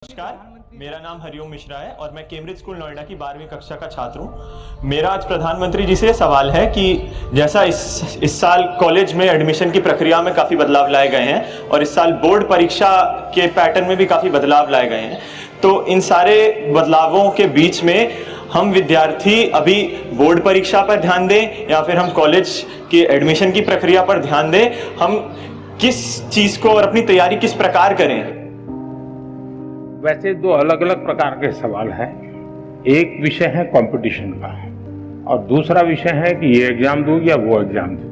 नमस्कार, मेरा नाम हरिओम मिश्रा है और मैं कैम्ब्रिज स्कूल नोएडा की 12वीं कक्षा का छात्र हूँ। मेरा आज प्रधानमंत्री जी से सवाल है कि जैसा इस साल कॉलेज में एडमिशन की प्रक्रिया में काफ़ी बदलाव लाए गए हैं और इस साल बोर्ड परीक्षा के पैटर्न में भी काफ़ी बदलाव लाए गए हैं, तो इन सारे बदलावों के बीच में हम विद्यार्थी अभी बोर्ड परीक्षा पर ध्यान दें या फिर हम कॉलेज की एडमिशन की प्रक्रिया पर ध्यान दें, हम किस चीज़ को और अपनी तैयारी किस प्रकार करें? वैसे दो अलग अलग प्रकार के सवाल हैं। एक विषय है कंपटीशन का और दूसरा विषय है कि ये एग्जाम दूं या वो एग्जाम दूं,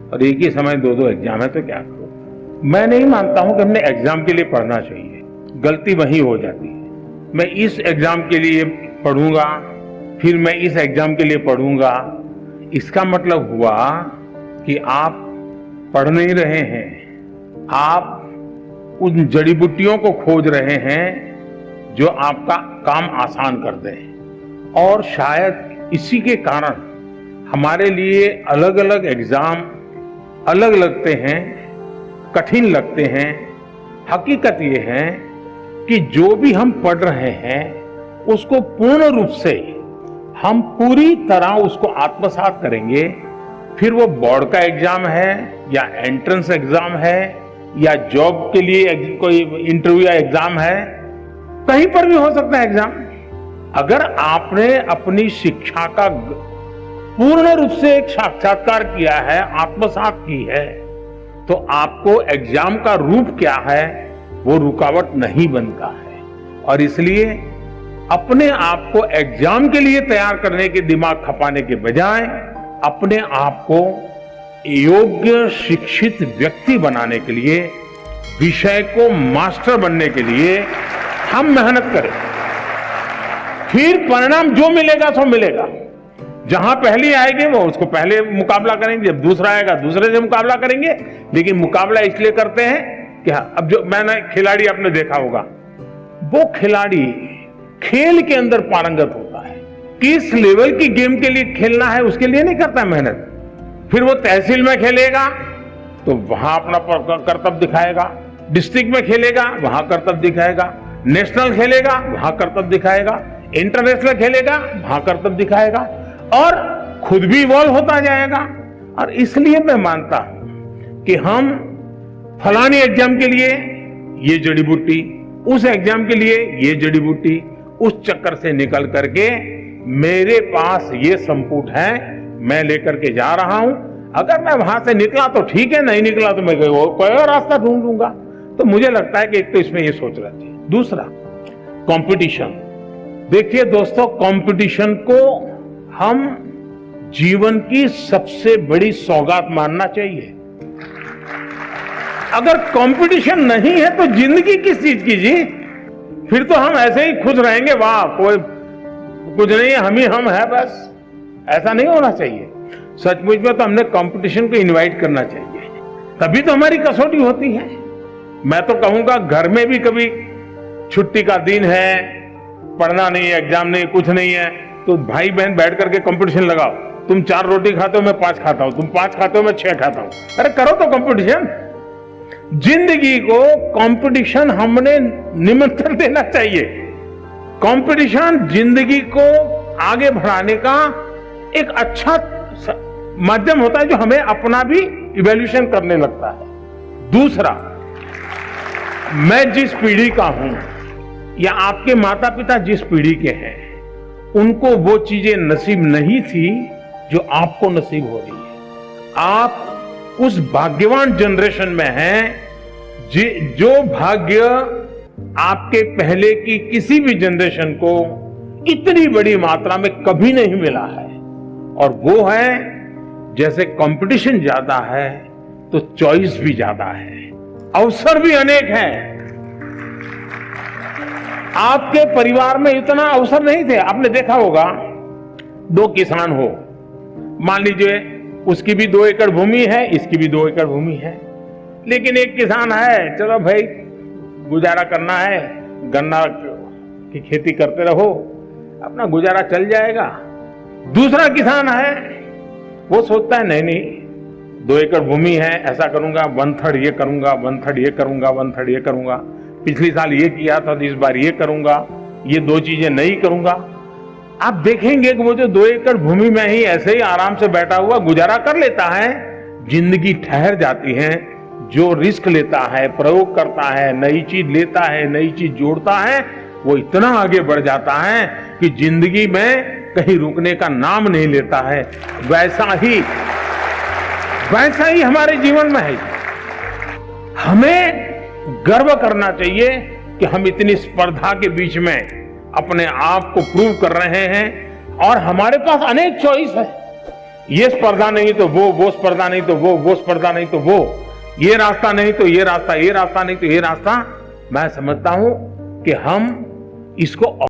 और एक ही समय दो एग्जाम है तो क्या करूं। मैं नहीं मानता हूं कि हमने एग्जाम के लिए पढ़ना चाहिए, गलती वही हो जाती है। मैं इस एग्जाम के लिए पढ़ूंगा, फिर मैं इस एग्जाम के लिए पढ़ूंगा, इसका मतलब हुआ कि आप पढ़ नहीं रहे हैं, आप उन जड़ी बूटियों को खोज रहे हैं जो आपका काम आसान कर दे। और शायद इसी के कारण हमारे लिए अलग अलग एग्जाम अलग लगते हैं, कठिन लगते हैं। हकीकत ये है कि जो भी हम पढ़ रहे हैं उसको पूर्ण रूप से हम पूरी तरह उसको आत्मसात करेंगे, फिर वो बोर्ड का एग्जाम है या एंट्रेंस एग्जाम है या जॉब के लिए कोई इंटरव्यू या एग्जाम है, कहीं पर भी हो सकता है एग्जाम। अगर आपने अपनी शिक्षा का पूर्ण रूप से एक साक्षात्कार किया है, आत्मसात की है, तो आपको एग्जाम का रूप क्या है वो रुकावट नहीं बनता है। और इसलिए अपने आप को एग्जाम के लिए तैयार करने के दिमाग खपाने के बजाय अपने आप को योग्य शिक्षित व्यक्ति बनाने के लिए, विषय को मास्टर बनने के लिए हम मेहनत करें। फिर परिणाम जो मिलेगा सो मिलेगा। जहां पहली आएगी वो उसको पहले मुकाबला करेंगे, जब दूसरा आएगा दूसरे से मुकाबला करेंगे। लेकिन मुकाबला इसलिए करते हैं कि अब जो मैंने खिलाड़ी आपने देखा होगा, वो खिलाड़ी खेल के अंदर पारंगत होता है, किस लेवल की गेम के लिए खेलना है उसके लिए नहीं करता मेहनत। फिर वो तहसील में खेलेगा तो वहां अपना कर्तव्य दिखाएगा, डिस्ट्रिक्ट में खेलेगा वहां कर्तव्य दिखाएगा, नेशनल खेलेगा वहां कर्तव्य दिखाएगा, इंटरनेशनल खेलेगा वहां कर्तव्य दिखाएगा, और खुद भी इवॉल्व होता जाएगा। और इसलिए मैं मानता हूं कि हम फलानी एग्जाम के लिए ये जड़ी बूटी, उस एग्जाम के लिए ये जड़ी बूटी, उस चक्कर से निकल करके मेरे पास ये संपुट है, मैं लेकर के जा रहा हूं। अगर मैं वहां से निकला तो ठीक है, नहीं निकला तो मैं कोई और रास्ता ढूंढ लूंगा। तो मुझे लगता है कि एक तो इसमें ये सोच रहती है। दूसरा, कंपटीशन। देखिए दोस्तों, कंपटीशन को हम जीवन की सबसे बड़ी सौगात मानना चाहिए। अगर कंपटीशन नहीं है तो जिंदगी किस चीज की जी? फिर तो हम ऐसे ही खुश रहेंगे, वाह कोई कुछ नहीं है, हम है बस। ऐसा नहीं होना चाहिए। सचमुच में तो हमने कंपटीशन को इनवाइट करना चाहिए, तभी तो हमारी कसौटी होती है। मैं तो कहूंगा घर में भी कभी छुट्टी का दिन है, पढ़ना नहीं है, एग्जाम नहीं, कुछ नहीं है, तो भाई बहन बैठ करके कंपटीशन लगाओ। तुम 4 रोटी खाते हो, मैं 5 खाता हूं, तुम 5 खाते हो, मैं 6 खाता हूं। अरे करो तो कंपटीशन। जिंदगी को कंपटीशन हमने निमंत्रण देना चाहिए। कंपटीशन जिंदगी को आगे बढ़ाने का एक अच्छा माध्यम होता है जो हमें अपना भी इवैल्यूएशन करने लगता है। दूसरा, मैं जिस पीढ़ी का हूं या आपके माता पिता जिस पीढ़ी के हैं, उनको वो चीजें नसीब नहीं थी जो आपको नसीब हो रही है। आप उस भाग्यवान जनरेशन में हैं जो भाग्य आपके पहले की किसी भी जनरेशन को इतनी बड़ी मात्रा में कभी नहीं मिला है। और वो है, जैसे कंपटीशन ज्यादा है तो चॉइस भी ज्यादा है, अवसर भी अनेक हैं। आपके परिवार में इतना अवसर नहीं थे। आपने देखा होगा, 2 किसान हो, मान लीजिए उसकी भी 2 एकड़ भूमि है, इसकी भी 2 एकड़ भूमि है, लेकिन एक किसान है, चलो भाई गुजारा करना है, गन्ना की खेती करते रहो, अपना गुजारा चल जाएगा। दूसरा किसान है, वो सोचता है नहीं 2 एकड़ भूमि है, ऐसा करूंगा, 1/3 ये करूंगा, 1/3 ये करूंगा, 1/3 ये करूंगा। पिछले साल ये किया था तो इस बार ये करूंगा, ये 2 चीजें नहीं करूंगा। आप देखेंगे कि वो जो 2 एकड़ भूमि में ही ऐसे ही आराम से बैठा हुआ गुजारा कर लेता है। जिंदगी ठहर जाती है। जो रिस्क लेता है, प्रयोग करता है, नई चीज लेता है, नई चीज जोड़ता है, वो इतना आगे बढ़ जाता है कि जिंदगी में कहीं रुकने का नाम नहीं लेता है। वैसा ही हमारे जीवन में है। हमें गर्व करना चाहिए कि हम इतनी स्पर्धा के बीच में अपने आप को प्रूव कर रहे हैं और हमारे पास अनेक चॉइस है। ये स्पर्धा नहीं तो वो स्पर्धा नहीं तो वो स्पर्धा नहीं तो वो, ये रास्ता नहीं तो ये रास्ता, ये रास्ता नहीं तो ये रास्ता। मैं समझता हूं कि हम इसको